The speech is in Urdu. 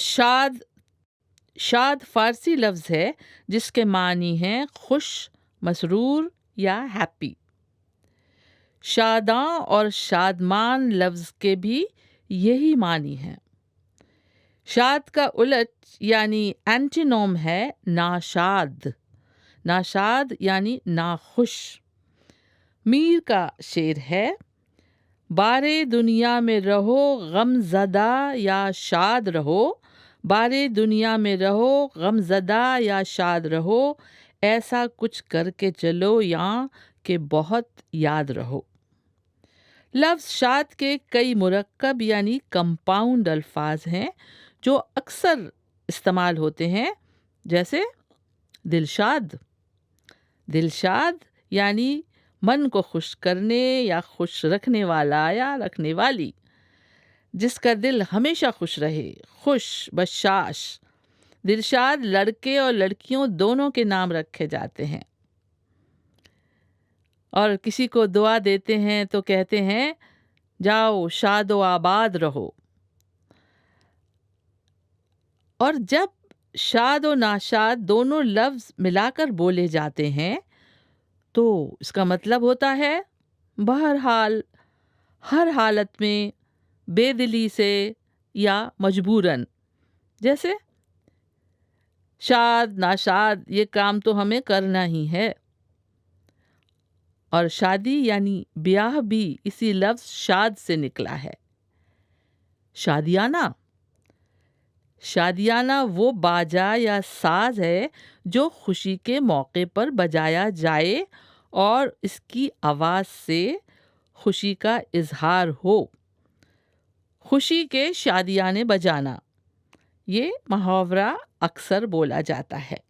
شاد شاد فارسی لفظ ہے جس کے معنی ہیں خوش، مسرور یا ہیپی۔ شاداں اور شادمان لفظ کے بھی یہی معنی ہیں۔ شاد کا الٹ یعنی اینٹینوم ہے ناشاد۔ ناشاد یعنی ناخوش۔ میر کا شعر ہے: بارے دنیا میں رہو غم زدہ یا شاد رہو، بارے دنیا میں رہو غم زدہ یا شاد رہو، ایسا کچھ کر کے چلو یاں کہ بہت یاد رہو۔ لفظ شاد کے کئی مرکب یعنی کمپاؤنڈ الفاظ ہیں جو اکثر استعمال ہوتے ہیں، جیسے دلشاد۔ دلشاد یعنی من کو خوش کرنے یا خوش رکھنے والا یا رکھنے والی، جس کا دل ہمیشہ خوش رہے، خوش بشاش۔ دلشاد لڑکے اور لڑکیوں دونوں کے نام رکھے جاتے ہیں، اور کسی کو دعا دیتے ہیں تو کہتے ہیں جاؤ شاد و آباد رہو۔ اور جب شاد و ناشاد دونوں لفظ ملا کر بولے جاتے ہیں تو اس کا مطلب ہوتا ہے بہرحال، ہر حالت میں، بے دلی سے یا مجبوراً۔ جیسے شاد ناشاد یہ کام تو ہمیں کرنا ہی ہے۔ اور شادی یعنی بیاہ بھی اسی لفظ شاد سے نکلا ہے۔ شادیانہ شادیانہ وہ باجا یا ساز ہے جو خوشی کے موقع پر بجایا جائے اور اس کی آواز سے خوشی کا اظہار ہو۔ خوشی کے شادیانے بجانا، یہ محاورہ اکثر بولا جاتا ہے۔